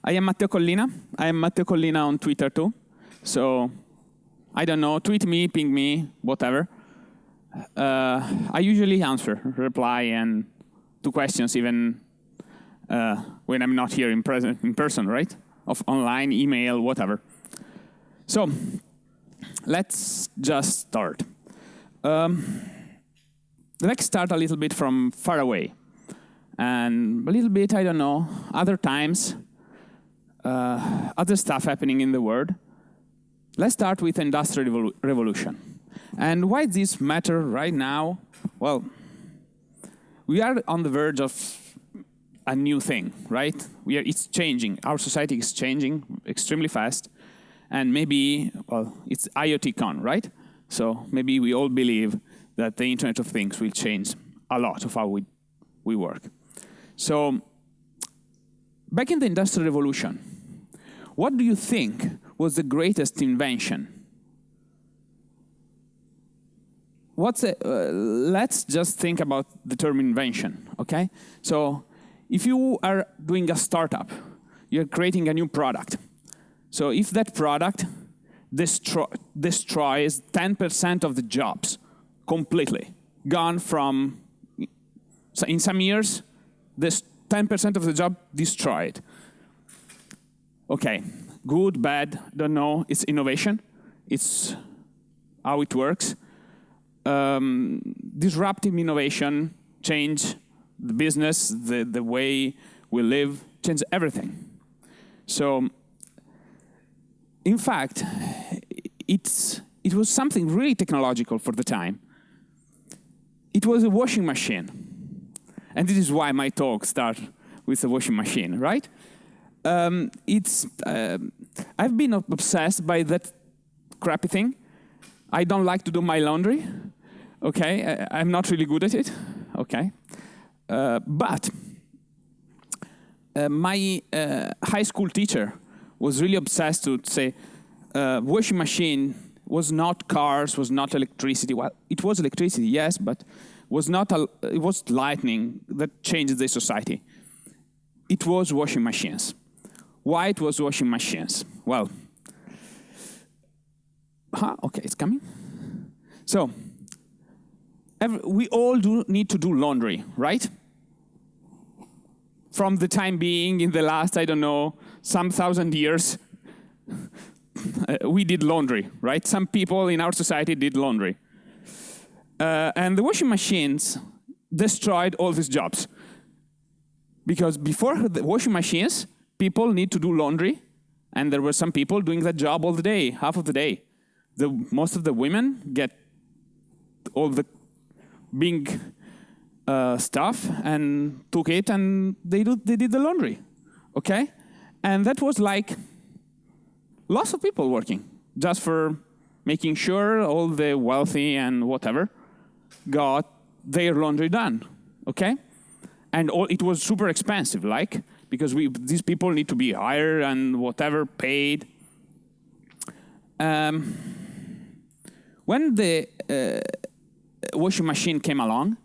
I am Matteo Collina. I am Matteo Collina on Twitter too. So, I don't know, tweet me, ping me, whatever. I usually answer, reply, and to questions even when I'm not here in person, right? Of online, email, whatever. So, let's just start. Let's start a little bit from far away. And a little bit, I don't know, other times, other stuff happening in the world. Let's start with Industrial Revolution. And why does this matter right now? Well, we are on the verge of a new thing, right? It's changing. Our society is changing extremely fast. And maybe, well, it's IoTCon, right? So maybe we all believe that the Internet of Things will change a lot of how we work. So, back in the Industrial Revolution, what do you think was the greatest invention? Let's just think about the term invention, okay? So, if you are doing a startup, you're creating a new product. So, if that product destroys 10% of the jobs completely, gone from, so in some years, this 10% of the job destroyed. Okay, good, bad, don't know. It's innovation. It's how it works. Disruptive innovation change the business, the way we live, change everything. So, in fact, it was something really technological for the time. It was a washing machine. And this is why my talk starts with a washing machine, right? I've been obsessed by that crappy thing. I don't like to do my laundry, okay? I'm not really good at it, okay? But my high school teacher was really obsessed to say, washing machine was not cars, was not electricity. Well, it was electricity, yes, but it was lightning that changed the society. It was washing machines. Why it was washing machines? Well, okay, it's coming. So, we all need to do laundry, right? From the time being in the last, I don't know, some 1,000 years, we did laundry, right? Some people in our society did laundry. And the washing machines destroyed all these jobs. Because before the washing machines, people need to do laundry, and there were some people doing that job all the day, half of the day. Most of the women get all the big stuff and took it, and they did the laundry, okay? And that was like lots of people working, just for making sure all the wealthy and whatever got their laundry done, okay? And it was super expensive, because these people need to be hired and whatever, paid. When the washing machine came along,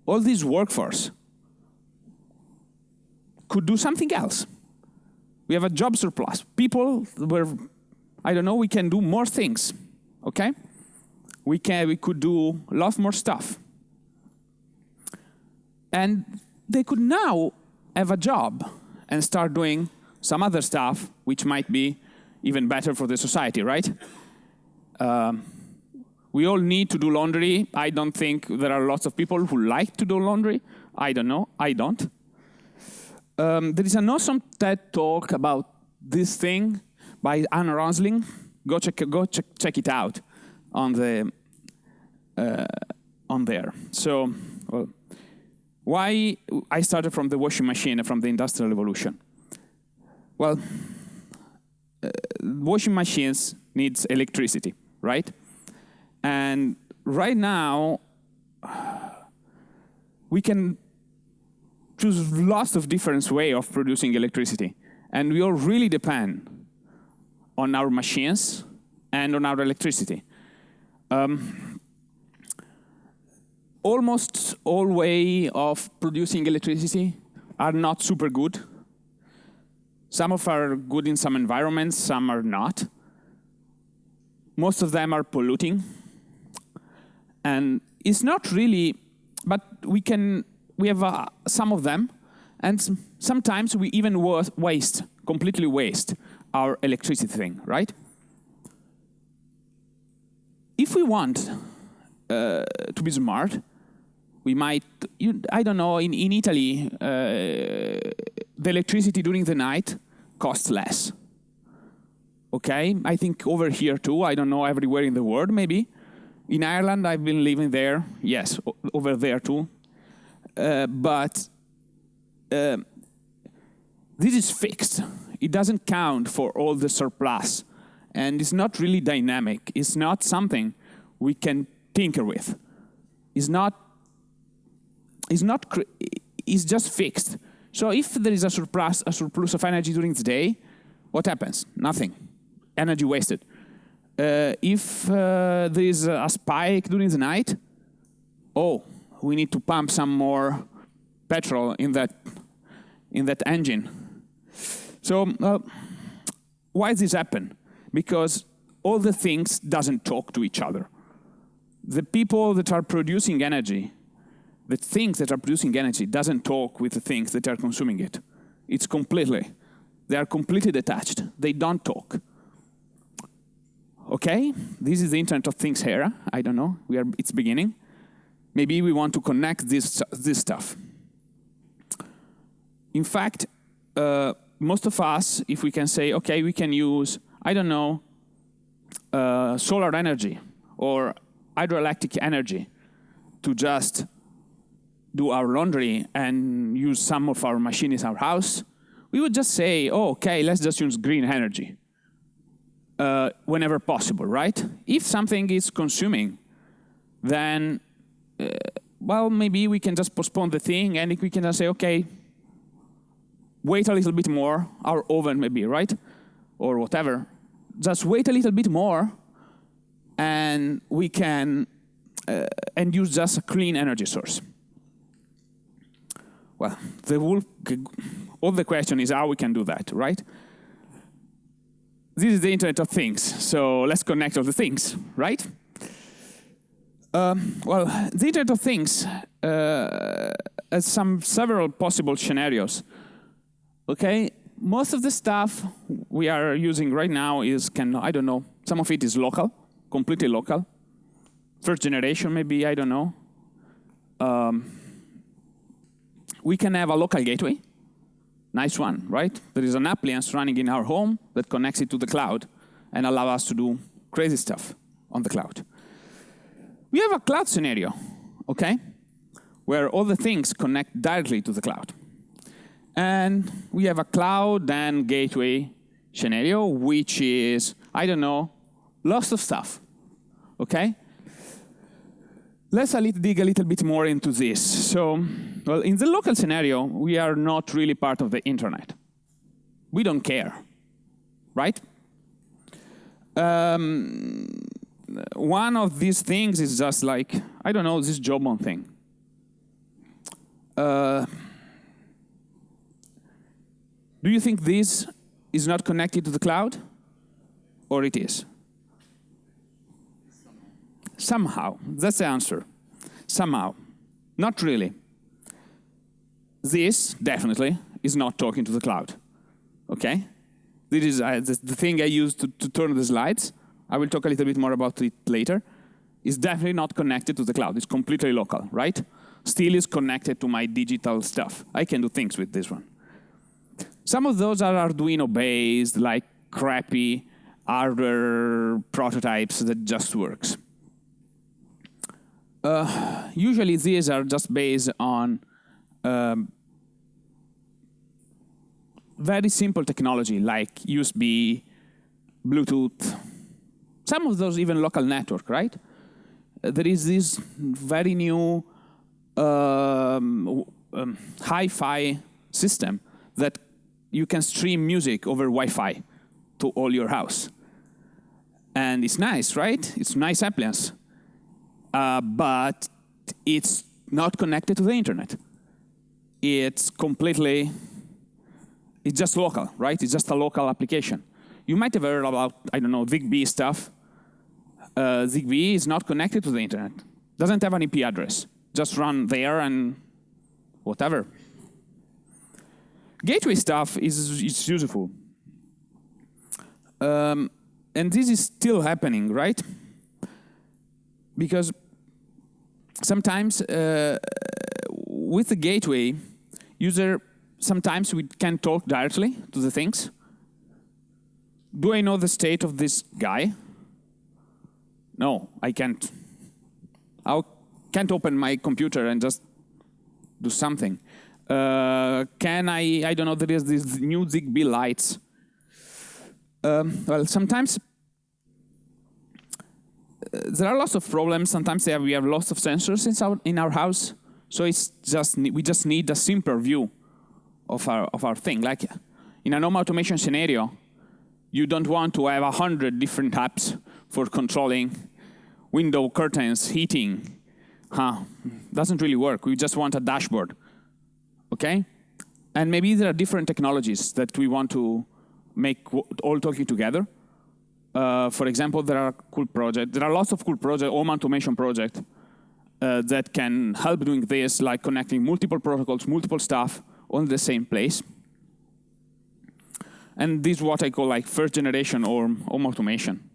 all this workforce could do something else. We have a job surplus. People were, I don't know, we can do more things, okay? We could do a lot more stuff. And they could now have a job and start doing some other stuff, which might be even better for the society, right? We all need to do laundry. I don't think there are lots of people who like to do laundry. I don't know. I don't. There is an awesome TED talk about this thing by Anna Rosling. Go check it out on there. So, well, why I started from the washing machine and from the Industrial Revolution? Well, washing machines needs electricity, right? And right now, we can choose lots of different ways of producing electricity. And we all really depend on our machines and on our electricity. Almost all ways of producing electricity are not super good. Some of are good in some environments, some are not. Most of them are polluting. And it's not really, but we have some of them, and sometimes we even completely waste our electricity thing, right? If we want to be smart, we might, I don't know, in Italy, the electricity during the night costs less. Okay, I think over here too, I don't know, everywhere in the world maybe. In Ireland, I've been living there, yes, over there too. But this is fixed. It doesn't count for all the surplus. And it's not really dynamic. It's not something we can tinker with. It's just fixed. So if there is a surplus of energy during the day, what happens? Nothing. Energy wasted. If there is a spike during the night, we need to pump some more petrol in that engine. So why does this happen? Because all the things doesn't talk to each other. The people that are producing energy, the things that are producing energy doesn't talk with the things that are consuming it. They are completely detached. They don't talk. Okay, this is the Internet of Things era. I don't know, it's beginning. Maybe we want to connect this stuff. In fact, most of us, if we can say, okay, we can use, I don't know, solar energy or hydroelectric energy to just do our laundry and use some of our machines in our house, we would just say, okay, let's just use green energy whenever possible, right? If something is consuming, then, maybe we can just postpone the thing and we can just say, okay, wait a little bit more, our oven maybe, right? Or whatever. Just wait a little bit more and we can and use just a clean energy source. Well, all the question is how we can do that, right? This is the Internet of Things, so let's connect all the things, right? The Internet of Things has several possible scenarios. Okay, most of the stuff we are using right now is I don't know. Some of it is local, completely local. First generation, maybe, I don't know. We can have a local gateway. Nice one, right? There is an appliance running in our home that connects it to the cloud and allows us to do crazy stuff on the cloud. We have a cloud scenario, okay, where all the things connect directly to the cloud. And we have a cloud and gateway scenario, which is, I don't know, lots of stuff, okay? Let's dig a little bit more into this. So, in the local scenario, we are not really part of the internet. We don't care, right? One of these things is just like, I don't know, this Jobon thing. Do you think this is not connected to the cloud? Or it is? Somehow. That's the answer. Somehow. Not really. This, definitely, is not talking to the cloud. Okay? This is the thing I used to turn the slides. I will talk a little bit more about it later. It's definitely not connected to the cloud. It's completely local, right? Still is connected to my digital stuff. I can do things with this one. Some of those are Arduino-based, like crappy hardware prototypes that just works. Usually these are just based on very simple technology like USB, Bluetooth, some of those even local network, right? There is this very new hi-fi system that you can stream music over Wi-Fi to all your house. And it's nice, right? It's a nice appliance. But it's not connected to the internet. It's completely it's just local, right? It's just a local application. You might have heard about, I don't know, Zigbee stuff. Zigbee is not connected to the internet. Doesn't have an IP address. Just run there and whatever. Gateway stuff is useful. And this is still happening, right? Because sometimes with the gateway, sometimes we can talk directly to the things. Do I know the state of this guy? No, I can't. I can't open my computer and just do something. Can I don't know, there is these new Zigbee lights. Well, sometimes there are lots of problems. Sometimes we have lots of sensors in our house. So we just need a simpler view of our thing. Like in a home automation scenario, you don't want to have 100 different apps for controlling window curtains, heating. Doesn't really work. We just want a dashboard. Okay? And maybe there are different technologies that we want to make all talking together. For example, there are lots of cool projects, home automation projects, that can help doing this, like connecting multiple protocols, multiple stuff on the same place. And this is what I call like first generation or home automation.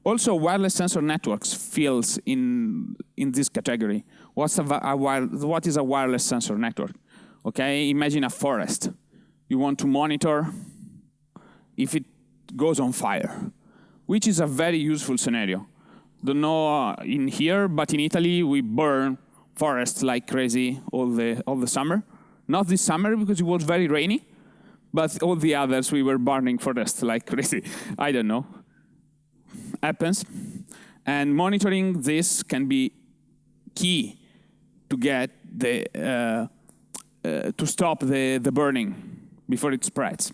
Also, wireless sensor networks falls in this category. What is a wireless sensor network? Okay, imagine a forest. You want to monitor if it goes on fire, which is a very useful scenario. Don't know in here, but in Italy we burn forests like crazy all the summer. Not this summer because it was very rainy, but all the others we were burning forests like crazy. I don't know. Happens. And monitoring this can be key to get to stop the burning before it spreads.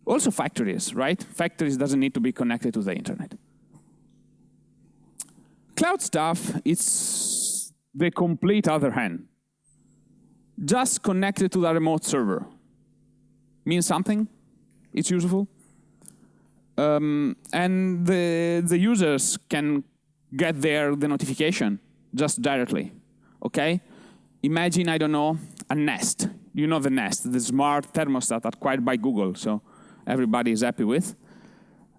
Also factories, right? Factories doesn't need to be connected to the internet. Cloud stuff is the complete other hand. Just connected to the remote server. Means something, it's useful. And the users can get the notification just directly, okay? Imagine, I don't know, a Nest. You know the Nest, the smart thermostat acquired by Google, so everybody is happy with.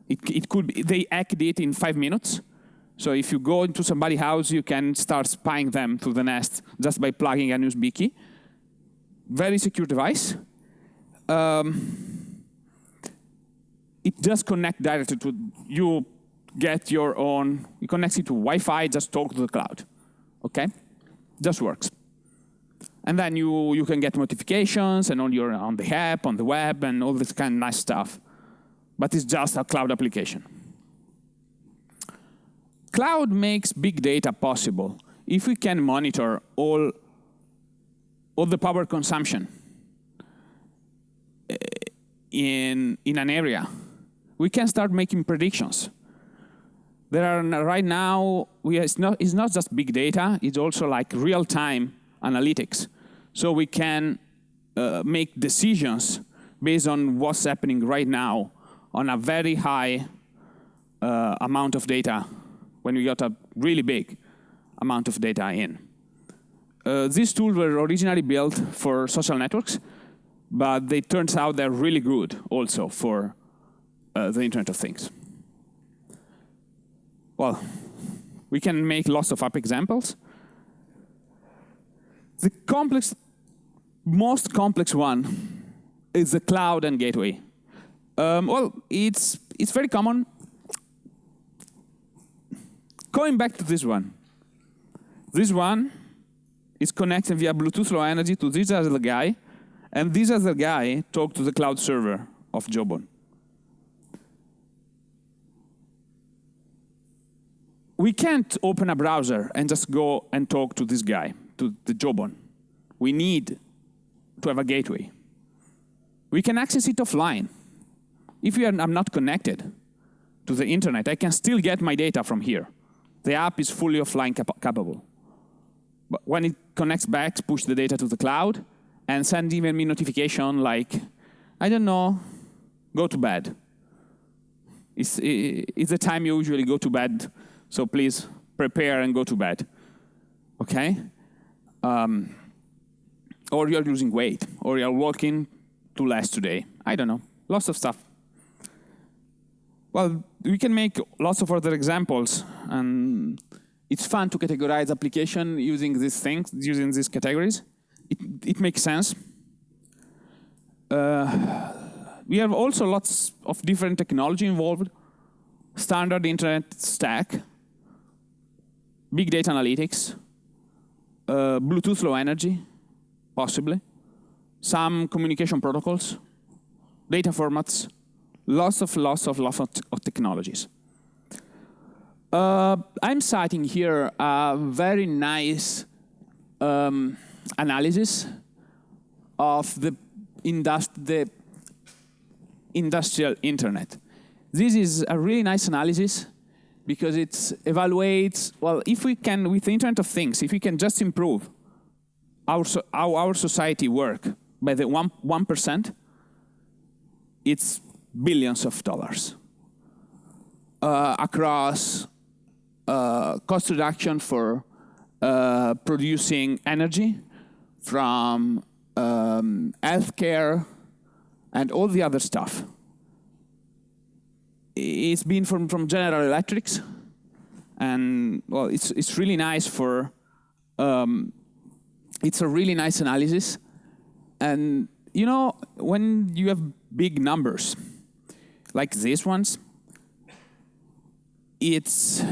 It could be, they hacked it in 5 minutes. So if you go into somebody's house, you can start spying them through the Nest just by plugging a USB key. Very secure device. It does connect directly to, you get your own, you connect it to Wi-Fi, just talk to the cloud, okay? Just works. And then you can get notifications and on the app, on the web, and all this kind of nice stuff. But it's just a cloud application. Cloud makes big data possible. If we can monitor all the power consumption in an area, we can start making predictions. There are right now, it's not just big data, it's also like real-time analytics. So we can make decisions based on what's happening right now on a very high amount of data when we got a really big amount of data in. These tools were originally built for social networks, but they turns out they're really good also for the Internet of Things. Well, we can make lots of app examples. The most complex one is the cloud and gateway. Well, it's very common. Going back to this one. This one is connected via Bluetooth Low Energy to this other guy, and this other guy talks to the cloud server of Jawbone. We can't open a browser and just go and talk to this guy, to the Jawbone. We need to have a gateway. We can access it offline. If I'm not connected to the internet, I can still get my data from here. The app is fully offline capable. But when it connects back, push the data to the cloud, and send even me notification like, I don't know, go to bed. It's the time you usually go to bed, so please prepare and go to bed, okay? Or you're losing weight, or you're walking too less today. I don't know, lots of stuff. Well, we can make lots of other examples, and it's fun to categorize application using these things, using these categories. It makes sense. We have also lots of different technology involved. Standard internet stack, big data analytics, Bluetooth low energy, possibly, some communication protocols, data formats, lots of technologies. I'm citing here a very nice analysis of the industrial internet. This is a really nice analysis because it evaluates, well, if we can, with the Internet of Things, if we can just improve how our society works by the 1%, it's billions of dollars across cost reduction for producing energy from healthcare and all the other stuff. It's been from General Electrics, and well, it's really nice for. It's a really nice analysis, and you know when you have big numbers like these ones, it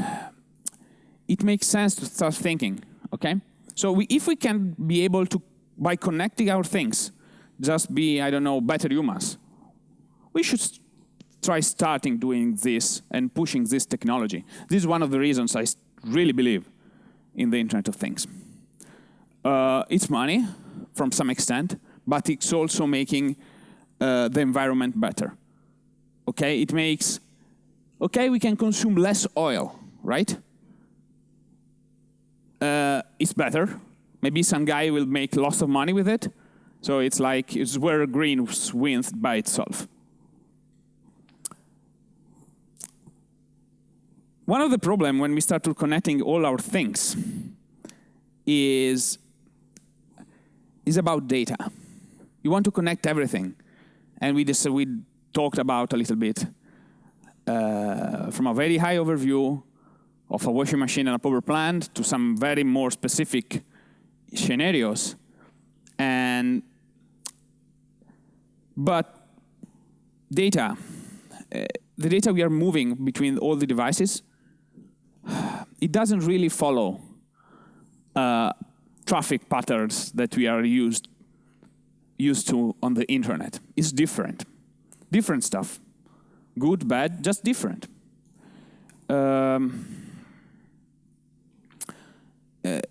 makes sense to start thinking. Okay, so if we can be able to, by connecting our things, just be, I don't know, better humans, we should try starting doing this and pushing this technology. This is one of the reasons I really believe in the Internet of Things. It's money, from some extent, but it's also making the environment better. Okay, it makes, okay, we can consume less oil, right? It's better. Maybe some guy will make lots of money with it. So it's like, it's where green wins by itself. One of the problems when we start to connecting all our things is about data. You want to connect everything. And we talked about a little bit from a very high overview of a washing machine and a power plant to some very more specific scenarios. But data, the data we are moving between all the devices, it doesn't really follow traffic patterns that we are used to on the internet. It's different. Different stuff. Good, bad, just different.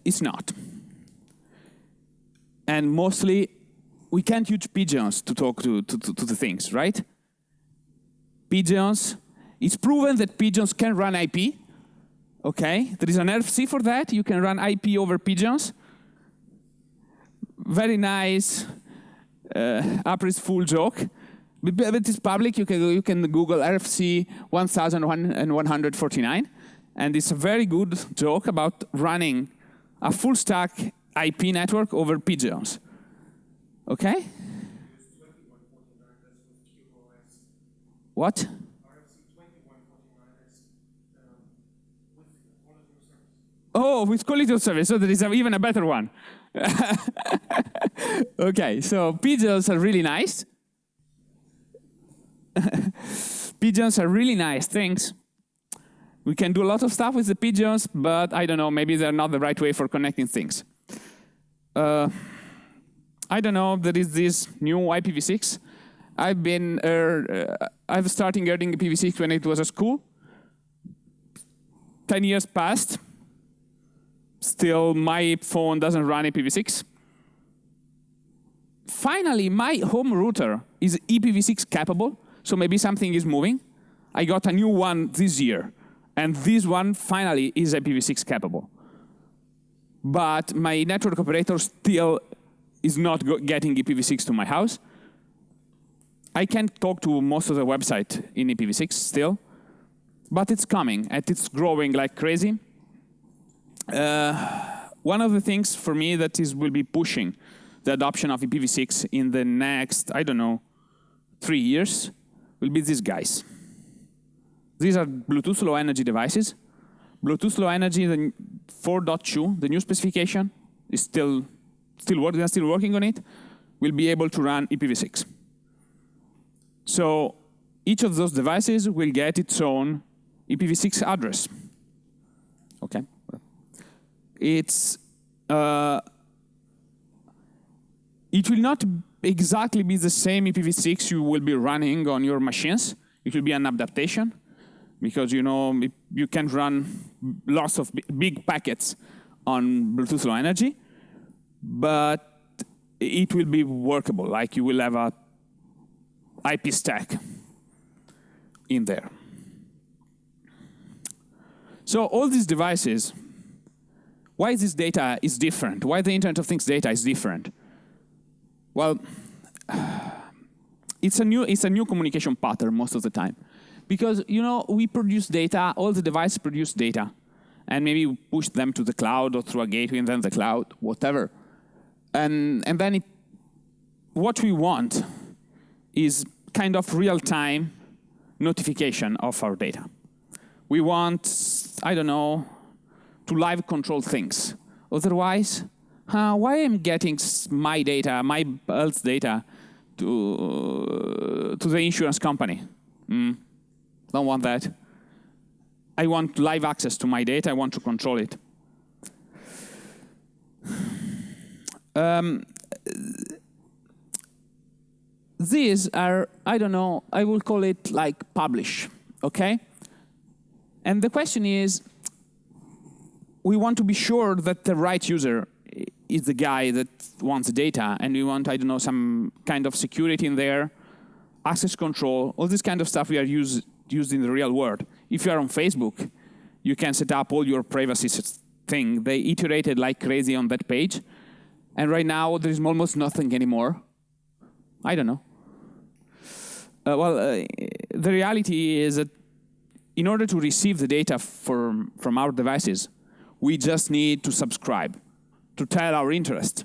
It's not. And mostly, we can't use pigeons to talk to the things, right? Pigeons, it's proven that pigeons can run IP. Okay, there is an RFC for that. You can run IP over pigeons. Very nice, April Fool joke. But it's public. You can Google RFC 1149, and it's a very good joke about running a full stack IP network over pigeons. Okay? What? Oh, with quality of service. So there is even a better one. Okay, so pigeons are really nice. Pigeons are really nice things. We can do a lot of stuff with the pigeons, but I don't know, maybe they're not the right way for connecting things. I don't know, there is this new IPv6. I've started learning IPv6 when it was at school. 10 years passed. Still, my phone doesn't run IPv6. Finally, my home router is IPv6 capable, so maybe something is moving. I got a new one this year, and this one finally is IPv6 capable. But my network operator still is not getting IPv6 to my house. I can't talk to most of the website in IPv6 still, but it's coming and it's growing like crazy. One of the things for me that will be pushing the adoption of IPv6 in the next, I don't know, 3 years will be these guys. These are Bluetooth Low Energy devices. Bluetooth Low Energy, the 4.2, the new specification, is still working. They're still working on it. Will be able to run IPv6. So each of those devices will get its own IPv6 address. Okay. It will not exactly be the same IPv6 you will be running on your machines. It will be an adaptation, because you can run lots of big packets on Bluetooth Low Energy, but it will be workable. Like you will have a IP stack in there. So all these devices, why this data is different? Why the Internet of Things data is different? Well, it's a new communication pattern most of the time, because we produce data. All the devices produce data, and maybe we push them to the cloud or through a gateway and then the cloud, whatever. And then what we want is kind of real-time notification of our data. We want, I don't know, to live control things. Otherwise, why am I getting my data, my health data, to the insurance company? Don't want that. I want live access to my data. I want to control it. These are, I don't know, I will call it like publish, okay? And the question is, we want to be sure that the right user is the guy that wants the data, and we want, I don't know, some kind of security in there, access control, all this kind of stuff we are used in the real world. If you are on Facebook, you can set up all your privacy thing. They iterated like crazy on that page, and right now there is almost nothing anymore. I don't know. The reality is that in order to receive the data from our devices, we just need to subscribe, to tell our interest.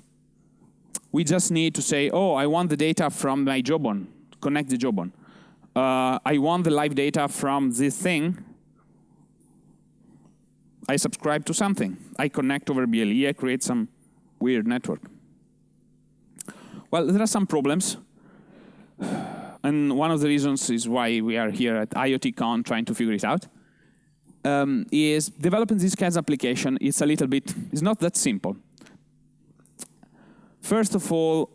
We just need to say, oh, I want the data from my Jobon, connect the Jobon. I want the live data from this thing. I subscribe to something. I connect over BLE, I create some weird network. Well, there are some problems. And one of the reasons is why we are here at IoTCon trying to figure it out, is developing this kind of application is it's not that simple. First of all,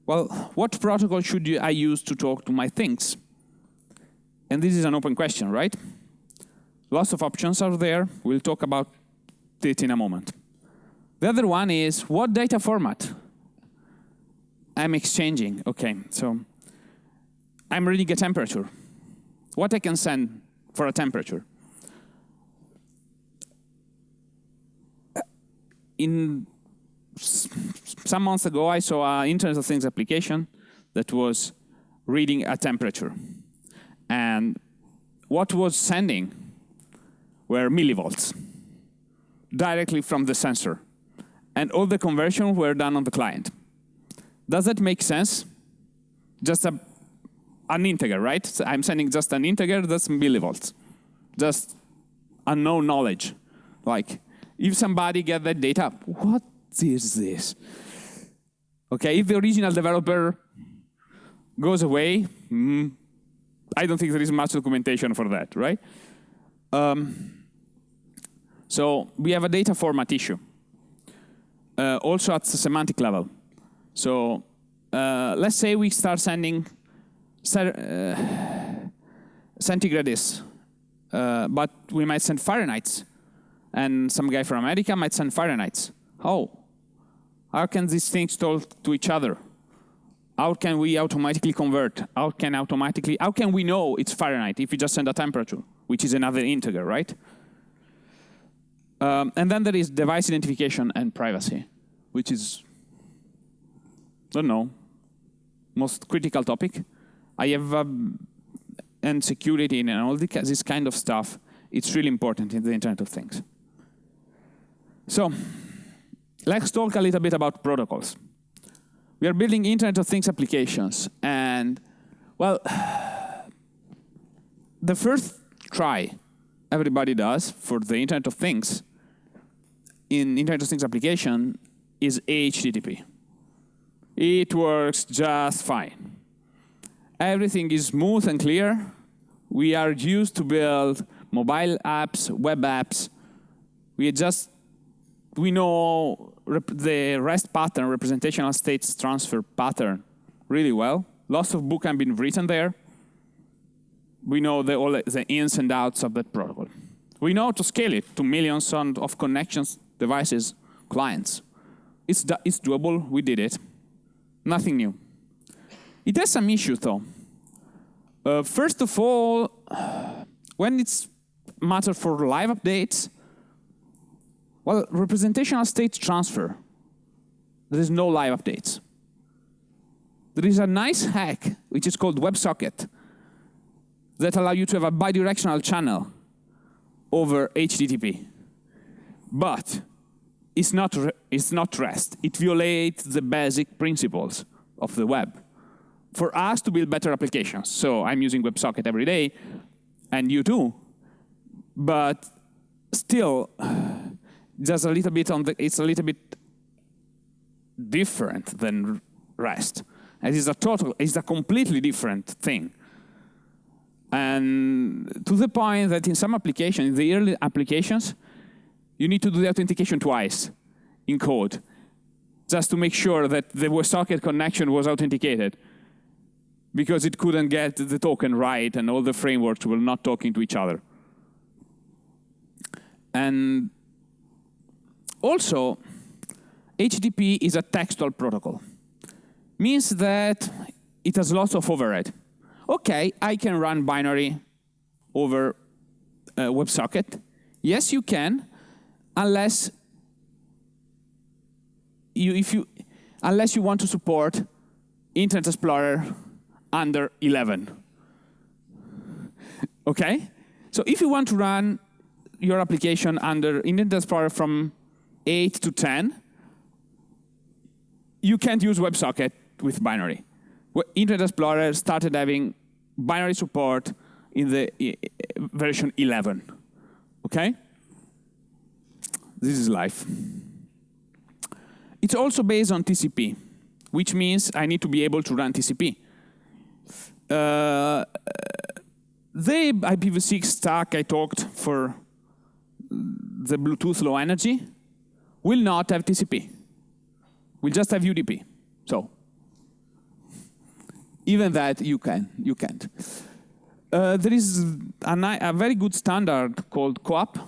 well, what protocol should I use to talk to my things? And this is an open question, right? Lots of options are there. We'll talk about it in a moment. The other one is, what data format I'm exchanging? Okay, so I'm reading a temperature. What I can send for a temperature? Some months ago, I saw an Internet of Things application that was reading a temperature. And what was sending were millivolts directly from the sensor. And all the conversions were done on the client. Does that make sense? Just an integer, right? So I'm sending just an integer, that's millivolts. Just unknown knowledge. Like, if somebody gets that data, what is this? Okay, if the original developer goes away, I don't think there is much documentation for that, right? So we have a data format issue. Also at the semantic level. So let's say we start sending centigrades, but we might send Fahrenheit, and some guy from America might send Fahrenheit. How can these things talk to each other? How can we automatically convert? How can we know it's Fahrenheit if we just send a temperature, which is another integer, right? And then there is device identification and privacy, which is don't know, most critical topic. I have, and security and all this kind of stuff, it's really important in the Internet of Things. So, let's talk a little bit about protocols. We are building Internet of Things applications, and, well, the first try everybody does for the Internet of Things in Internet of Things application is HTTP. It works just fine. Everything is smooth and clear. We are used to build mobile apps, web apps. We know the REST pattern, representational states transfer pattern, really well. Lots of books have been written there. We know all the ins and outs of that protocol. We know how to scale it to millions of connections, devices, clients. It's doable. We did it. Nothing new. It has some issues, though. First of all, when it's matter for live updates, well, representational state transfer, there is no live updates. There is a nice hack, which is called WebSocket, that allows you to have a bidirectional channel over HTTP. But it's not REST. It violates the basic principles of the web. For us to build better applications, so I'm using WebSocket every day, and you too, but still, just a little bit it's a little bit different than REST. And it's a completely different thing. And to the point that in some applications, in the early applications, you need to do the authentication twice in code, just to make sure that the WebSocket connection was authenticated, because it couldn't get the token right, and all the frameworks were not talking to each other. And also, HTTP is a textual protocol. Means that it has lots of overhead. Okay, I can run binary over WebSocket. Yes, you can, unless you want to support Internet Explorer under 11. Okay? So if you want to run your application under Internet Explorer from 8 to 10, you can't use WebSocket with binary. Internet Explorer started having binary support in the version 11. Okay? This is life. It's also based on TCP, which means I need to be able to run TCP. The IPv6 stack I talked for the Bluetooth Low Energy will not have TCP. We'll just have UDP. So even that you can't. There is a very good standard called CoAP.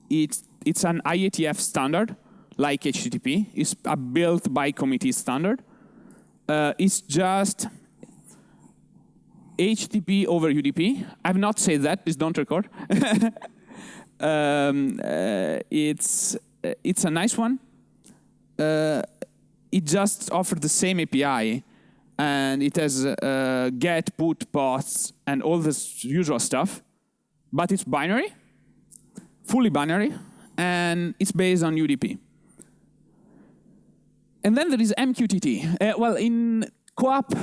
It's an IETF standard, like HTTP. It's a built by committee standard. It's just HTTP over UDP. I've not said that. Please don't record. It's a nice one. It just offers the same API, and it has get, put, posts, and all this usual stuff. But it's binary, fully binary, and it's based on UDP. And then there is MQTT. Well, in CoAP,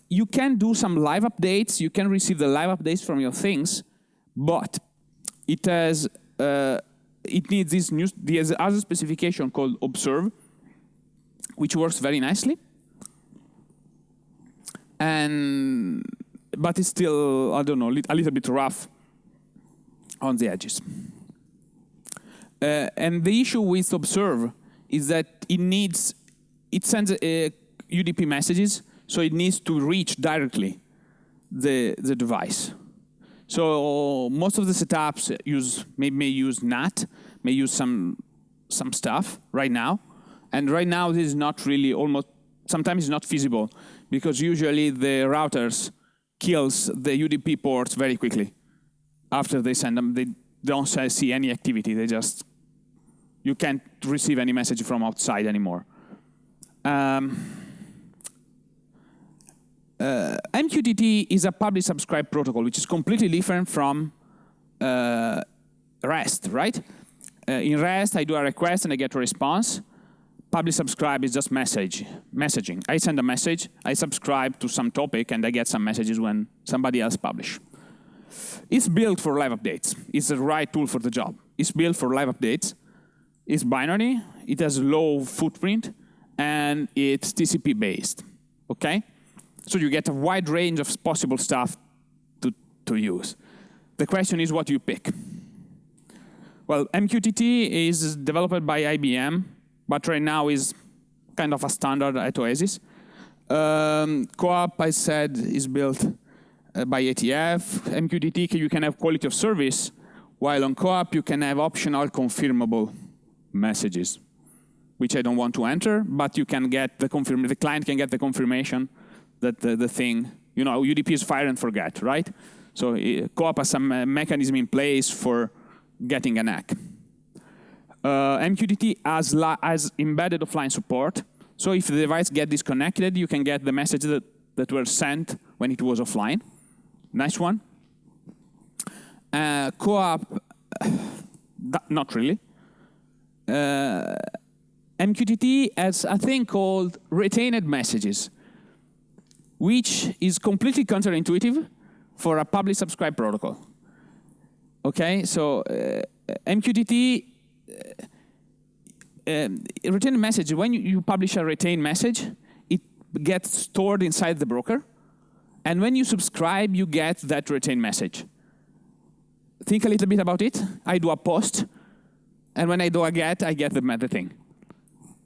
you can do some live updates. You can receive the live updates from your things, but it needs this new. There's other specification called observe, which works very nicely. But it's still, I don't know, a little bit rough on the edges. And the issue with observe is that it sends UDP messages, so it needs to reach directly the device. So most of the setups may use NAT, may use some stuff right now. And right now this is not really sometimes it's not feasible, because usually the routers kills the UDP ports very quickly. After they send them, they don't see any activity. You can't receive any message from outside anymore. MQTT is a publish subscribe protocol, which is completely different from REST, right? In REST, I do a request and I get a response. Publish subscribe is just messaging. I send a message, I subscribe to some topic, and I get some messages when somebody else publish. It's built for live updates. It's the right tool for the job. It's built for live updates. It's binary. It has low footprint, and it's TCP based. Okay, so you get a wide range of possible stuff to use. The question is, what do you pick? Well, MQTT is developed by IBM, but right now is kind of a standard at Oasis. Co-op, I said, is built by ATF. MQTT, you can have quality of service, while on co-op you can have optional confirmable messages, which I don't want to enter, but you can get the client can get the confirmation that the thing, UDP is fire and forget, right? So co-op has some mechanism in place for getting an hack. MQTT has embedded offline support, so if the device gets disconnected, you can get the messages that were sent when it was offline. Nice one. Co-op, not really. MQTT has a thing called retained messages, which is completely counterintuitive for a publish subscribe protocol. Okay, so MQTT retained message, when you publish a retained message, it gets stored inside the broker, and when you subscribe, you get that retained message. Think a little bit about it. I do a post, and when I do a get, I get the thing.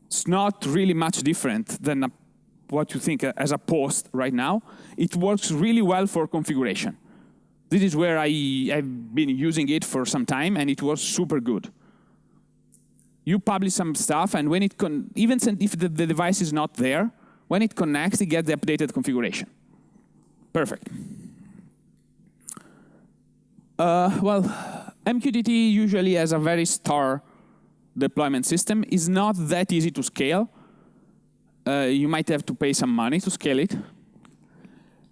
It's not really much different than what you think as a post right now. It works really well for configuration. This is where I've been using it for some time, and it was super good. You publish some stuff, and when even if the device is not there, when it connects, it gets the updated configuration. Perfect. Well, MQTT usually has a very star deployment system. It's not that easy to scale. You might have to pay some money to scale it.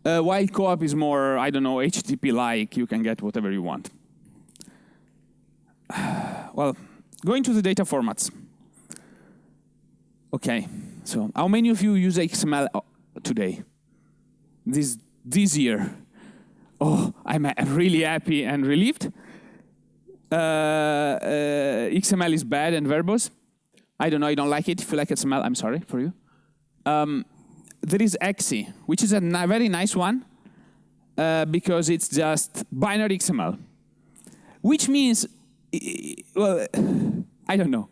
While co-op is more, I don't know, HTTP-like, you can get whatever you want. Well, going to the data formats. Okay, so how many of you use XML today? This year? Oh, I'm really happy and relieved. XML is bad and verbose. I don't know, you don't like it. If you like XML, I'm sorry for you. There is XE, which is a very nice one because it's just binary XML, which means, well, I don't know.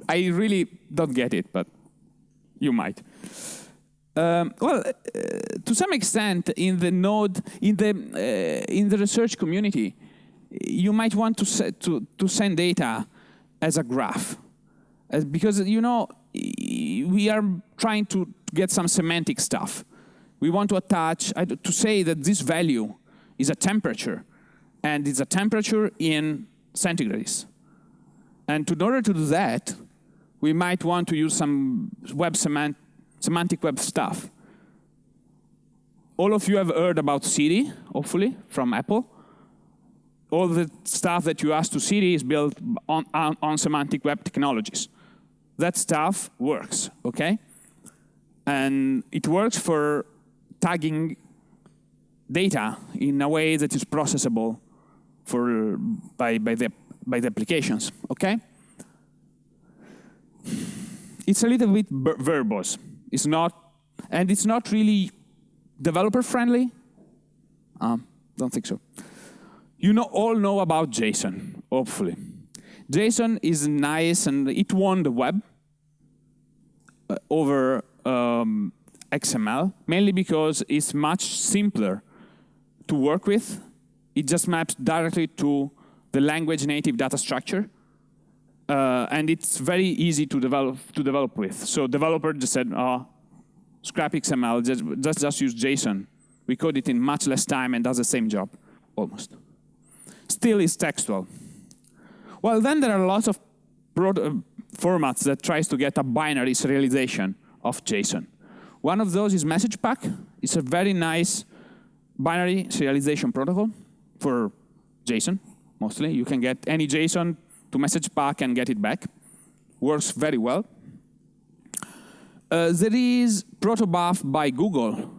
I really don't get it, but you might. To some extent, in the node, in the research community, you might want to send data as a graph, because we are trying to get some semantic stuff. We want to attach to say that this value is a temperature, and it's a temperature in centigrades. And in order to do that, we might want to use some semantic web stuff. All of you have heard about Siri, hopefully, from Apple. All the stuff that you ask to Siri is built on semantic web technologies. That stuff works, okay? And it works for tagging data in a way that is processable by the applications, okay? It's a little bit verbose. It's not really developer friendly. Don't think so. You all know about JSON, hopefully. JSON is nice, and it won the web over XML, mainly because it's much simpler to work with. It just maps directly to the language native data structure, and it's very easy to develop with. So developer just said, scrap XML, just use JSON. We code it in much less time and does the same job, almost. Still is textual. Well, then there are lots of formats that tries to get a binary serialization of JSON. One of those is message pack. It's a very nice binary serialization protocol for JSON, mostly. You can get any JSON to message back and get it back. Works very well. There is protobuf by Google,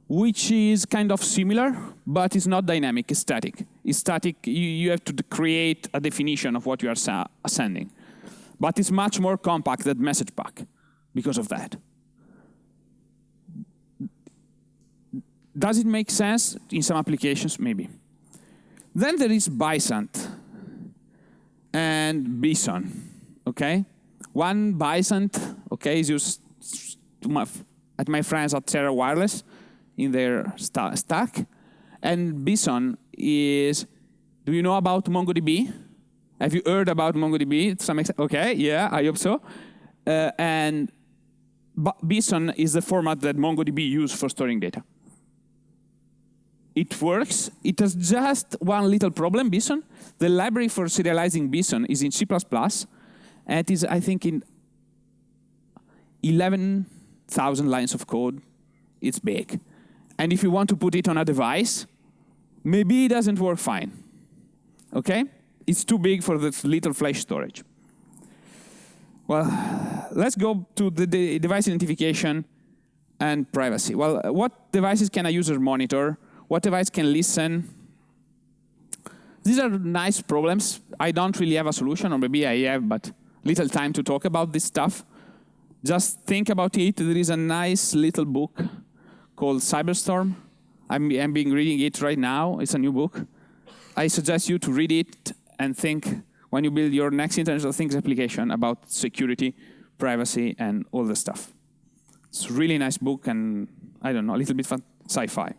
which is kind of similar, but it's not dynamic, it's static. It's static, you have to create a definition of what you are sending. But it's much more compact than message pack because of that. Does it make sense in some applications? Maybe. Then there is Bysant and Bison, okay? One Bysant, okay, is used at my friends at Terra Wireless in their stack. And Bison is, do you know about MongoDB? Have you heard about MongoDB to some extent? Okay, yeah, I hope so. And Bison is the format that MongoDB uses for storing data. It works. It has just one little problem, Bison. The library for serializing Bison is in C++, and it is, I think, in 11,000 lines of code. It's big. And if you want to put it on a device, maybe it doesn't work fine. Okay? It's too big for this little flash storage. Well, let's go to the device identification and privacy. Well, what devices can a user monitor? What device can listen? These are nice problems. I don't really have a solution, or maybe I have, but little time to talk about this stuff. Just think about it. There is a nice little book called Cyberstorm. I'm reading it right now. It's a new book. I suggest you to read it and think when you build your next Internet of Things application about security, privacy, and all the stuff. It's a really nice book and, I don't know, a little bit fun sci-fi.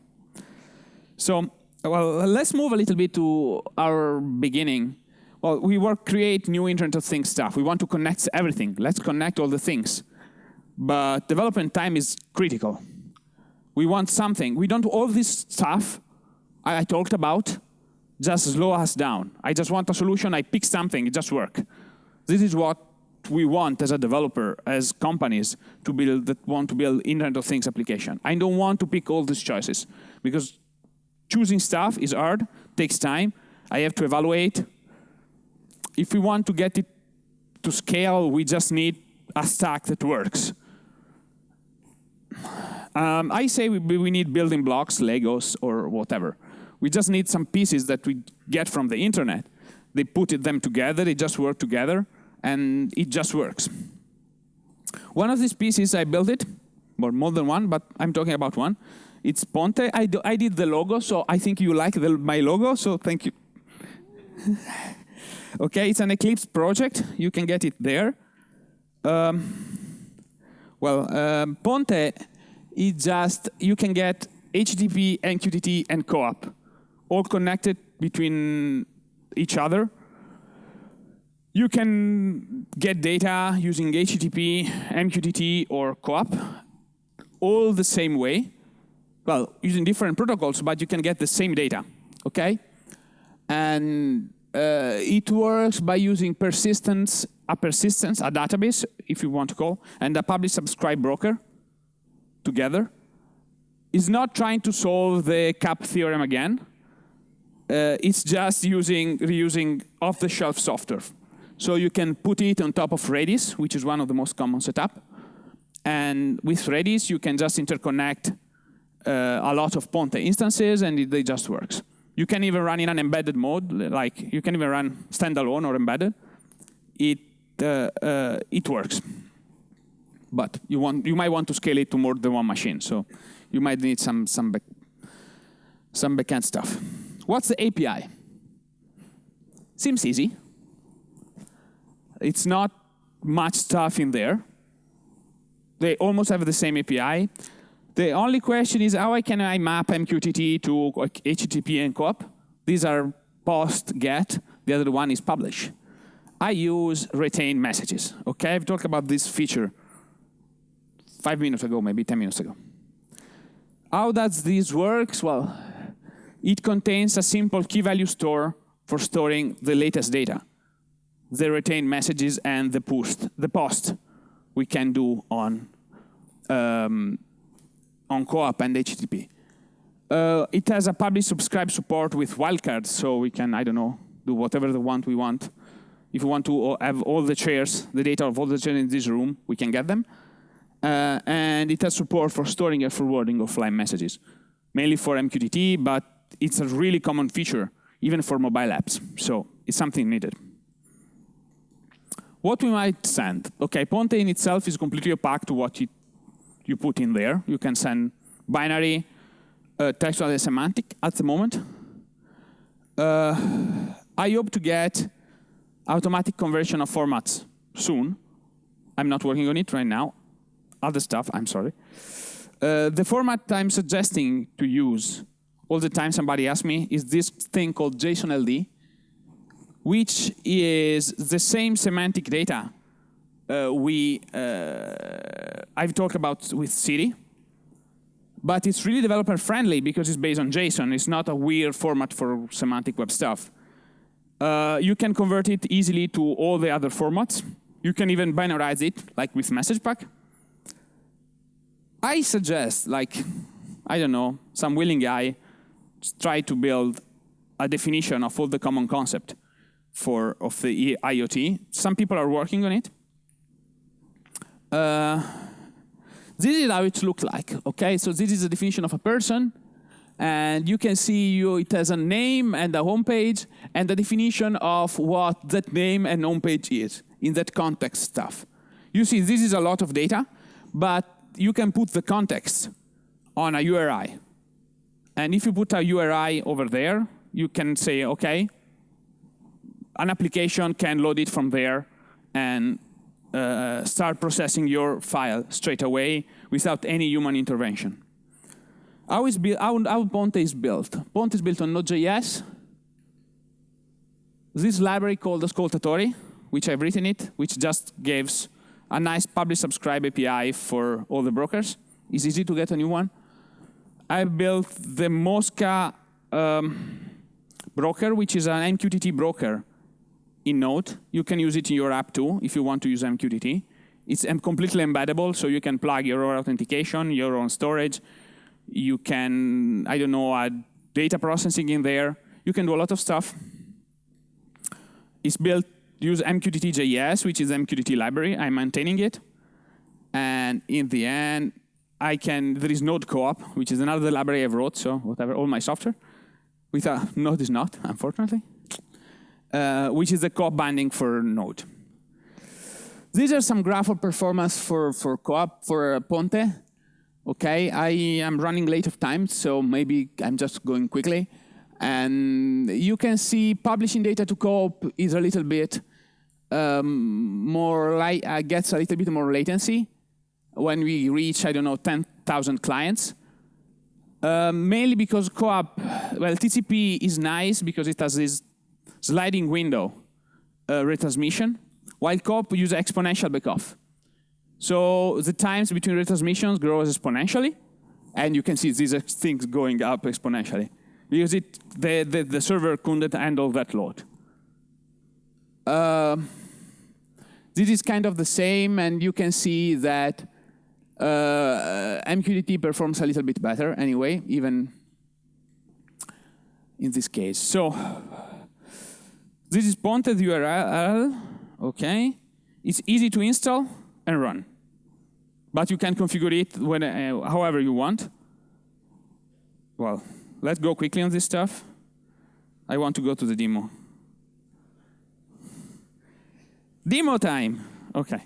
So, well, let's move a little bit to our beginning. Well, we create new Internet of Things stuff. We want to connect everything. Let's connect all the things. But development time is critical. We want something. We don't all this stuff I talked about just slow us down. I just want a solution. I pick something. It just works. This is what we want as a developer, as companies to build that want to build Internet of Things application. I don't want to pick all these choices because choosing stuff is hard, takes time. I have to evaluate. If we want to get it to scale, we just need a stack that works. I say we need building blocks, Legos, or whatever. We just need some pieces that we get from the internet. They put them together, they just work together, and it just works. One of these pieces, I built it, or more than one, but I'm talking about one. It's Ponte. I did the logo, so I think you like my logo, so thank you. Okay, it's an Eclipse project. You can get it there. Ponte is just, you can get HTTP, MQTT, and co-op, all connected between each other. You can get data using HTTP, MQTT, or co-op, all the same way. Well, using different protocols, but you can get the same data, okay? And it works by using a database, if you want to call, and a publish-subscribe broker together. It's not trying to solve the CAP theorem again. It's just reusing off-the-shelf software. So you can put it on top of Redis, which is one of the most common setup. And with Redis, you can just interconnect a lot of Ponte instances, and it just works. You can even run in an embedded mode, like you can even run standalone or embedded. It works. But you might want to scale it to more than one machine, so you might need some backend stuff. What's the API? Seems easy. It's not much stuff in there. They almost have the same API. The only question is, how can I map MQTT to HTTP and co-op? These are post, get. The other one is publish. I use retain messages. Okay, I've talked about this feature 5 minutes ago, maybe 10 minutes ago. How does this work? Well, it contains a simple key value store for storing the latest data. The retain messages and the post we can do on on Co-op and HTTP. It has a publish subscribe support with wildcards, so we can, I don't know, do whatever we want. If we want to have all the chairs, the data of all the chairs in this room, we can get them. And it has support for storing and forwarding offline messages, mainly for MQTT, but it's a really common feature, even for mobile apps. So it's something needed. What we might send. OK, Ponte in itself is completely opaque to what you put in there. You can send binary, textual, and semantic at the moment. I hope to get automatic conversion of formats soon. I'm not working on it right now. Other stuff, I'm sorry. The format I'm suggesting to use all the time somebody asks me is this thing called JSON-LD, which is the same semantic data I've talked about with City. But it's really developer-friendly because it's based on JSON. It's not a weird format for semantic web stuff. You can convert it easily to all the other formats. You can even binarize it, like with MessagePack. I suggest, like, I don't know, some willing guy try to build a definition of all the common concept of the IoT. Some people are working on it. This is how it looks like, okay? So this is the definition of a person, and you can see it has a name and a homepage, and the definition of what that name and homepage is in that context stuff. You see, this is a lot of data, but you can put the context on a URI. And if you put a URI over there, you can say, okay, an application can load it from there and start processing your file straight away without any human intervention. How Ponte is built? Ponte is built on Node.js. This library called Ascoltatori, which I've written it, which just gives a nice publish-subscribe API for all the brokers. It's easy to get a new one. I built the Mosca broker, which is an MQTT broker in Node. You can use it in your app too, if you want to use MQTT. It's completely embeddable, so you can plug your own authentication, your own storage. You can, I don't know, add data processing in there. You can do a lot of stuff. It's built, use MQTT.js, which is MQTT library. I'm maintaining it. And in the end, there is Node Co-op, which is another library I've wrote, so whatever, all my software. Node is not, unfortunately. Which is the co-op binding for Node. These are some graph of performance for co-op, for Ponte. Okay, I am running late of time, so maybe I'm just going quickly. And you can see publishing data to co-op is a little bit gets a little bit more latency when we reach, I don't know, 10,000 clients. Mainly because co-op, well, TCP is nice because it has this sliding window retransmission, while co-op uses exponential backoff. So the times between retransmissions grows exponentially, and you can see these things going up exponentially because the server couldn't handle that load. This is kind of the same, and you can see that MQTT performs a little bit better anyway, even in this case. So this is Ponte URL, okay? It's easy to install and run. But you can configure it however you want. Well, let's go quickly on this stuff. I want to go to the demo. Demo time, okay.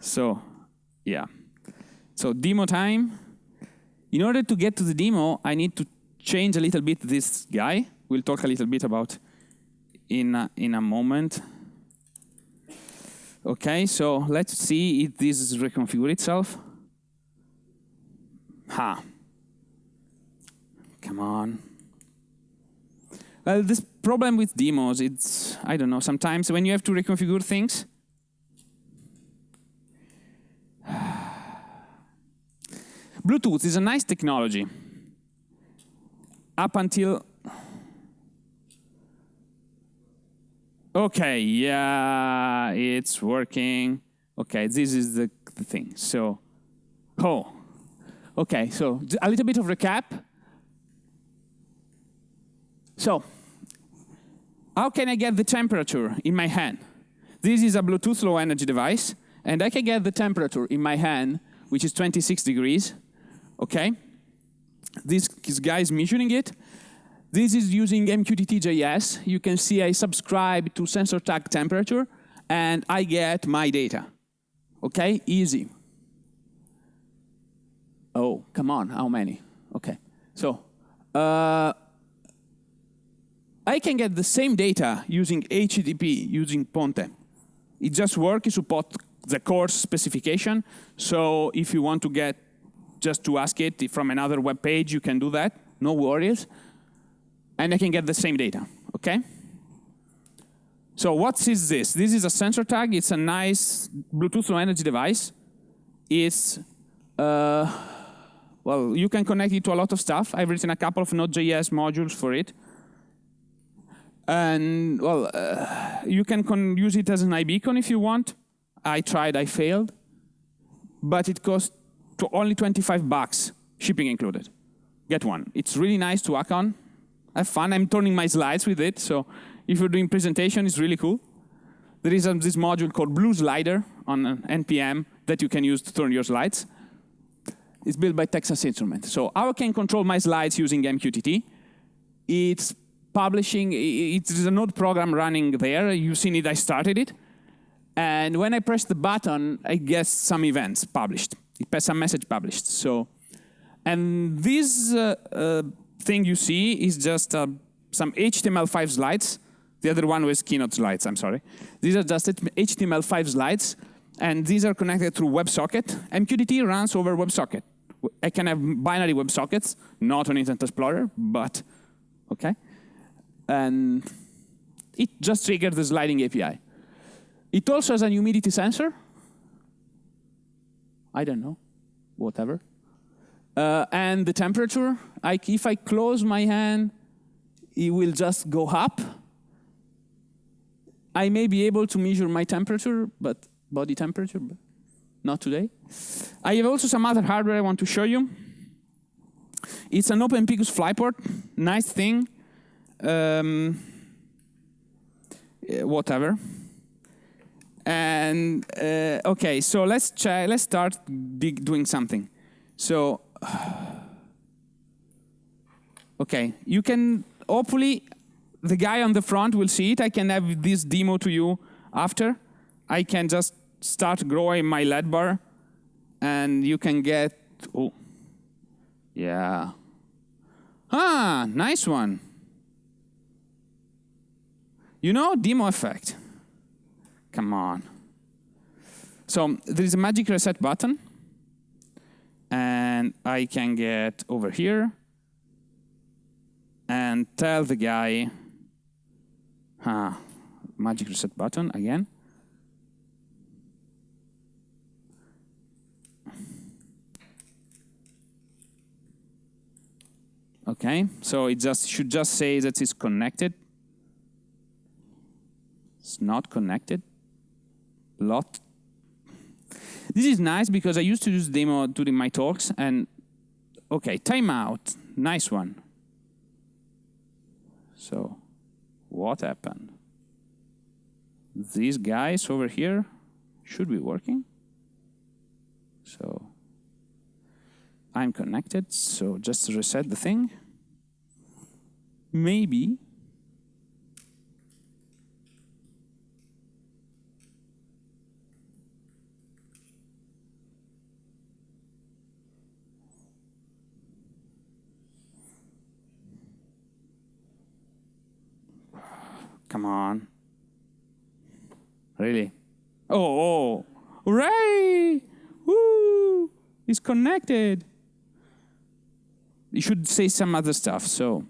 So, yeah. So demo time. In order to get to the demo, I need to change a little bit this guy. We'll talk a little bit about in a moment. Okay, so let's see if this reconfigure itself. Come on. Well, this problem with demos, it's, I don't know, sometimes when you have to reconfigure things, Bluetooth is a nice technology. Up until, okay, yeah, it's working. Okay, this is the thing. So, okay, so a little bit of recap. So, how can I get the temperature in my hand? This is a Bluetooth low energy device, and I can get the temperature in my hand, which is 26 degrees, okay? This guy is measuring it. This is using MQTT.js. You can see I subscribe to sensor tag temperature, and I get my data. Okay, easy. Oh, come on, how many? Okay, so I can get the same data using HTTP, using Ponte. It just works, it supports the course specification. So if you want to get, just to ask it from another web page, you can do that, no worries. And I can get the same data, okay? So what is this? This is a sensor tag. It's a nice Bluetooth low energy device. It's, well, you can connect it to a lot of stuff. I've written a couple of Node.js modules for it. And, well, you can use it as an iBeacon if you want. I tried, I failed. But it costs only $25, shipping included. Get one. It's really nice to hack on. Have fun. I'm turning my slides with it, so if you're doing presentation, it's really cool. There is this module called Blue Slider on NPM that you can use to turn your slides. It's built by Texas Instruments. So I can control my slides using MQTT. It's publishing, it's a node program running there. You've seen it, I started it. And when I press the button, I get some events published. It has some message published. So, and this thing you see is just some HTML5 slides. The other one was Keynote slides, I'm sorry. These are just HTML5 slides, and these are connected through WebSocket. MQTT runs over WebSocket. I can have binary WebSockets, not on Internet Explorer, but okay. And it just triggered the sliding API. It also has a humidity sensor. I don't know, whatever. And the temperature, if I close my hand, it will just go up. I may be able to measure my temperature, but body temperature, but not today. I have also some other hardware I want to show you. It's an OpenPicus flyport, nice thing. Whatever. And okay, so let's start doing something. So, okay, you can, hopefully, the guy on the front will see it. I can have this demo to you after. I can just start growing my LED bar, and you can get, oh, yeah. Ah, nice one. You know, demo effect. Come on. So there is a magic reset button, and I can get over here and tell the guy, magic reset button again. Okay, so it should just say that it's connected. It's not connected. Lot. This is nice because I used to use demo during my talks, and okay, timeout, nice one. So, what happened? These guys over here should be working. So, I'm connected, so just reset the thing. Maybe. Come on. Really? Oh, hooray! Woo! It's connected. You should say some other stuff, so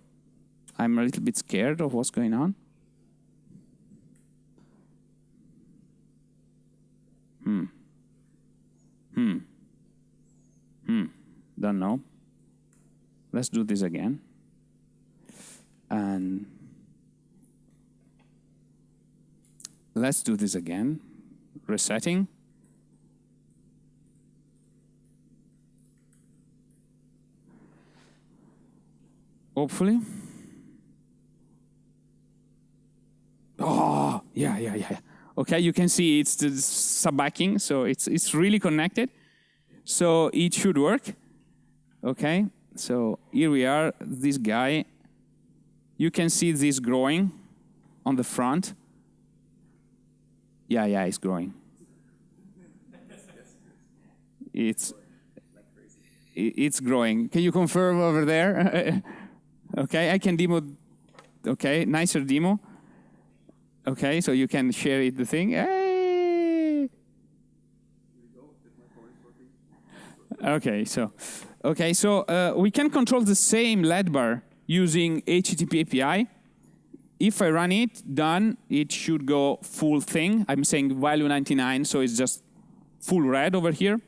I'm a little bit scared of what's going on. Don't know. Let's do this again. And let's do this again. Resetting. hopefully. Oh, yeah. Okay, you can see it's the sub-backing, so it's really connected. So it should work. Okay, so here we are, this guy. You can see this growing on the front. Yeah, it's growing. It's growing. Can you confirm over there? Okay, I can demo. Okay, nicer demo. Okay, so you can share it, the thing. Hey! Okay, so we can control the same LED bar using HTTP API. If I run it, done, it should go full thing. I'm saying value 99, so it's just full red over here.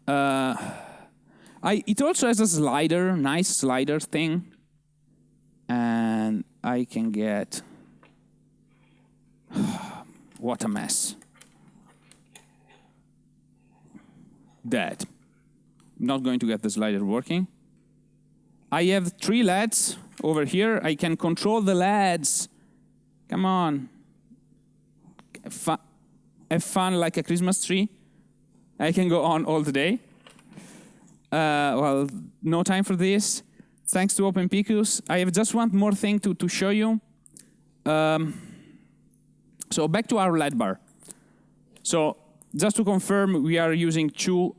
It also has a slider, nice slider thing. And I can get... What a mess. Dead. I'm not going to get the slider working. I have 3 LEDs over here. I can control the LEDs. Come on. Have fun like a Christmas tree. I can go on all the day. Well, no time for this. Thanks to OpenPicus. I have just one more thing to show you. So back to our LED bar. So just to confirm, we are using two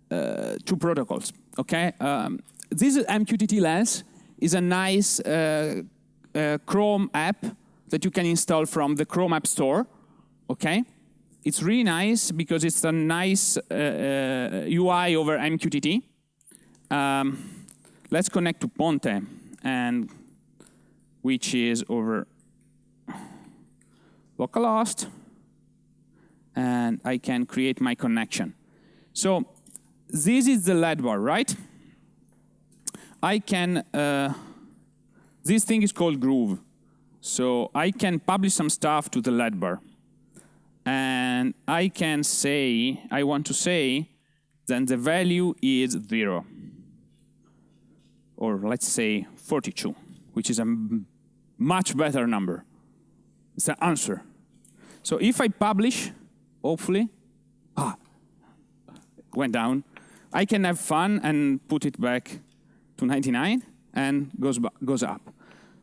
protocols. Okay. This MQTT lens is a nice Chrome app that you can install from the Chrome App Store. Okay. It's really nice because it's a nice UI over MQTT. Let's connect to Ponte, and which is over localhost, and I can create my connection. So this is the LED bar, right? I can, this thing is called Groove. So I can publish some stuff to the LED bar. And I can say, I want to say, then the value is 0. Or let's say 42, which is a much better number. It's an answer. So if I publish, hopefully, went down, I can have fun and put it back to 99 and goes up.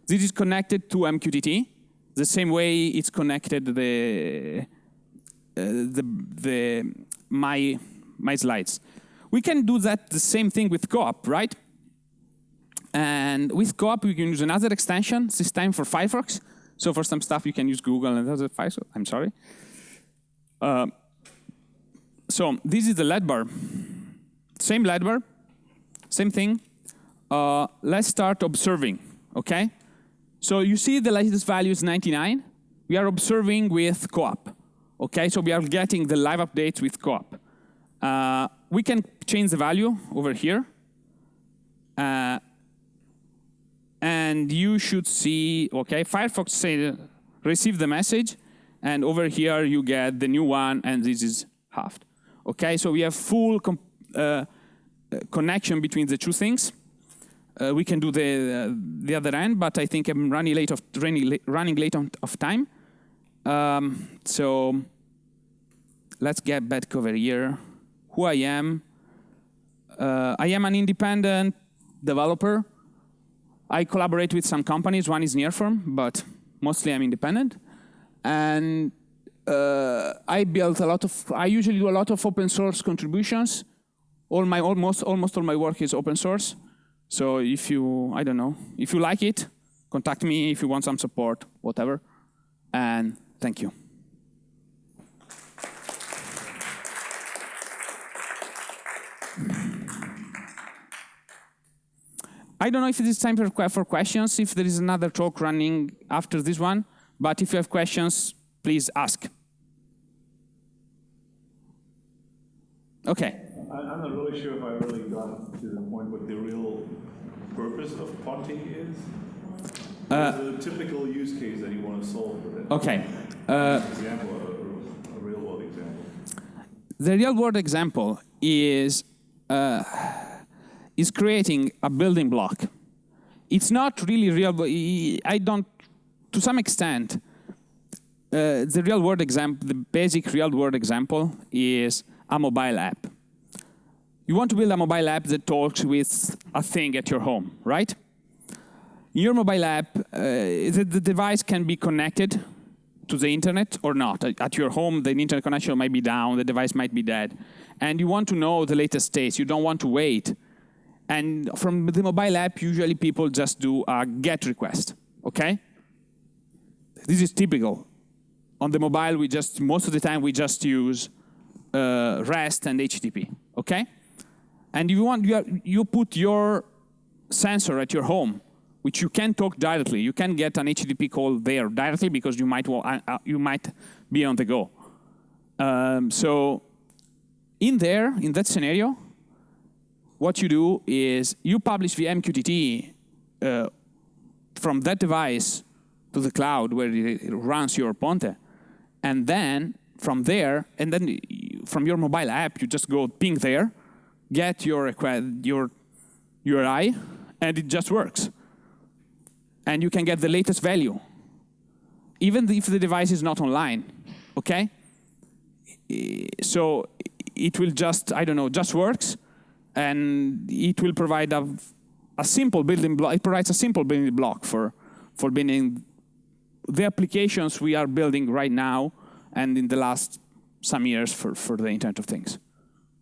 This is connected to MQTT, the same way it's connected my slides. We can do that the same thing with co-op, right? And with co-op, we can use another extension, this time for Firefox. So for some stuff, you can use Google and other Firefox. I'm sorry. So this is the LED bar. Same LED bar, same thing. Let's start observing, okay? So you see the latest value is 99. We are observing with co-op, okay? So we are getting the live updates with co-op. We can change the value over here. And you should see, okay, Firefox say receive the message, and over here you get the new one, and this is halved. Okay, so we have full connection between the two things. We can do the other end, but I think I'm running late of time. So let's get back over here. Who I am? I am an independent developer. I collaborate with some companies. One is Nearform, but mostly I'm independent. And I usually do a lot of open source contributions. Almost all my work is open source. So if you, I don't know, if you like it, contact me if you want some support, whatever. And thank you. I don't know if it is time for questions, if there is another talk running after this one, but if you have questions, please ask. Okay. I'm not really sure if I really got to the point what the real purpose of ponte is. There's a typical use case that you want to solve with it. Okay. Example, a real world example. The real world example is is creating a building block. It's not really real, but to some extent, the real-world example, the basic real-world example is a mobile app. You want to build a mobile app that talks with a thing at your home, right? Your mobile app, the device can be connected to the internet or not. At your home, the internet connection might be down, the device might be dead. And you want to know the latest states. You don't want to wait. And from the mobile app, usually people just do a GET request, okay? This is typical. On the mobile, most of the time, we just use REST and HTTP, okay? And you put your sensor at your home, which you can talk directly. You can get an HTTP call there directly because you might be on the go. So in that scenario, what you do is you publish the MQTT from that device to the cloud where it runs your ponte. And then from there, and then from your mobile app, you just go ping there, get your URI, and it just works. And you can get the latest value, even if the device is not online, okay? So it will just works, and it will provide a simple building block. It provides a simple building block for building the applications we are building right now and in the last some years for the Internet of Things.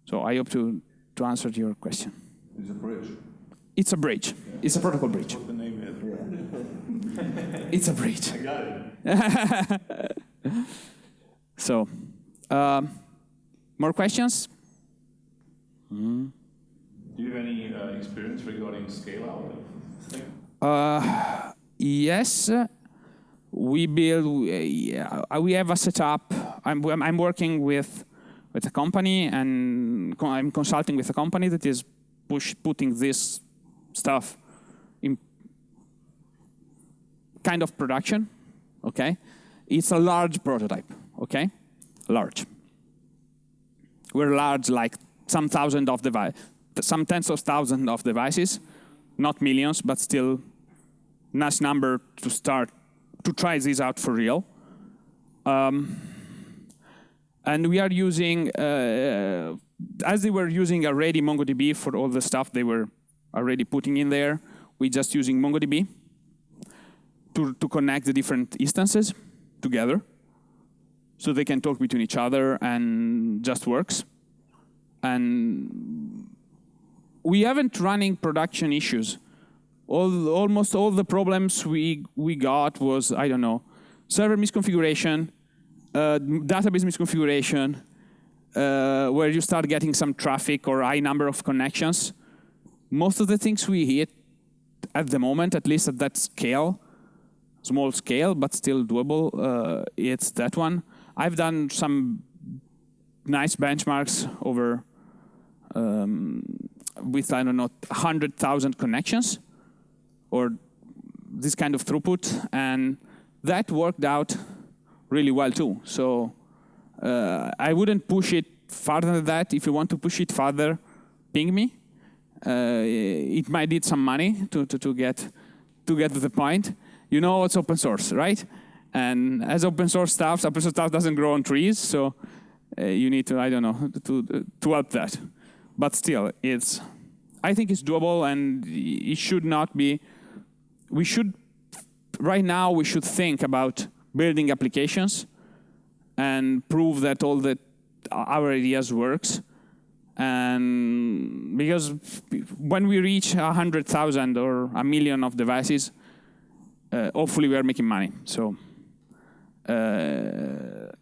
So I hope to answer your question. It's a bridge. It's a bridge. Yeah. It's a protocol bridge. What the name is. Yeah. It's a bridge. I got it. So, more questions? Do you have any experience regarding scale out? Yes. We have a setup. I'm working with a company, and I'm consulting with a company that is putting this stuff in kind of production, okay? It's a large prototype, okay? Large. We're large, like some tens of thousands of devices, not millions, but still nice number to start to try this out for real. And we are using, as they were using already MongoDB for all the stuff they were already putting in there, we're just using MongoDB to connect the different instances together so they can talk between each other and just works. And we haven't running production issues. Almost all the problems we got was, I don't know, server misconfiguration, database misconfiguration, where you start getting some traffic or high number of connections. Most of the things we hit at the moment, at least at that scale, small scale, but still doable, it's that one. I've done some nice benchmarks over with, I don't know, 100,000 connections or this kind of throughput, and that worked out really well too. So I wouldn't push it farther than that. If you want to push it further, ping me. It might need some money to get to the point. You know, it's open source, right? And as open source stuff doesn't grow on trees, so you need to, I don't know, to help that. But still, I think it's doable, and it should not be. Right now, we should think about building applications and prove that our ideas works. And because when we reach 100,000 or 1 million of devices, hopefully we are making money. So to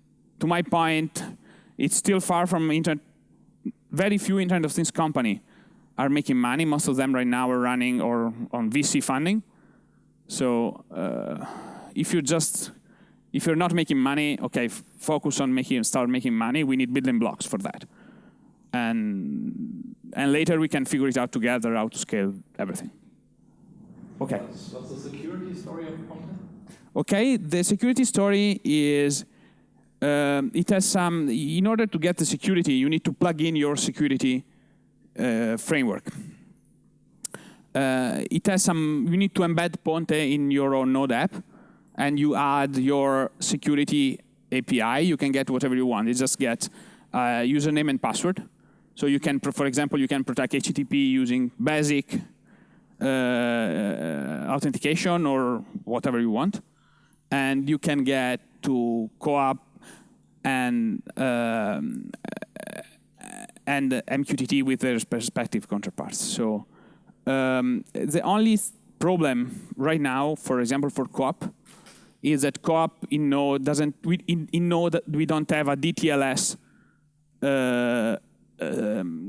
my point, it's still far from internet. Very few Internet of Things company are making money. Most of them right now are running or on VC funding. So if you're not making money, okay, focus on start making money. We need building blocks for that. And later we can figure it out together how to scale everything. Okay. What's the security story of Ponte? Okay, the security story is it has some. In order to get the security, you need to plug in your security framework. it has some. You need to embed Ponte in your own Node app, and you add your security API. You can get whatever you want. You just get username and password. So you can, for example, you can protect HTTP using basic authentication or whatever you want, and you can get to co-op and MQTT with their respective counterparts. So the only problem right now, for example, for co-op, is that co-op in Node doesn't. In Node we don't have a DTLS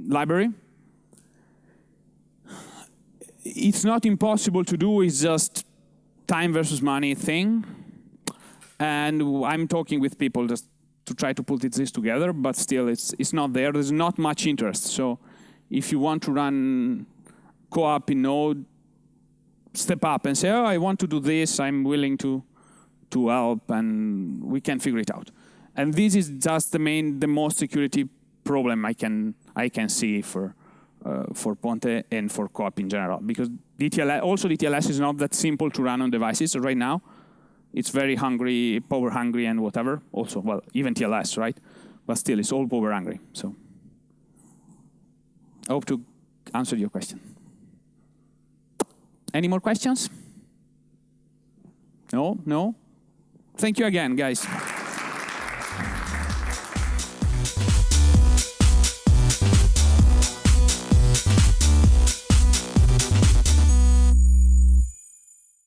library. It's not impossible to do. It's just time versus money thing. And I'm talking with people just to try to put this together, but still it's not there. There's not much interest. So if you want to run co-op in Node, step up and say, oh, I want to do this. I'm willing to help, and we can figure it out. And this is just the most security problem I can see for Ponte and for co-op in general, because DTLS is not that simple to run on devices right now. It's very hungry, power hungry, and whatever. Also, well, even TLS, right? But still, it's all power hungry. So I hope to answer your question. Any more questions? No? Thank you again, guys.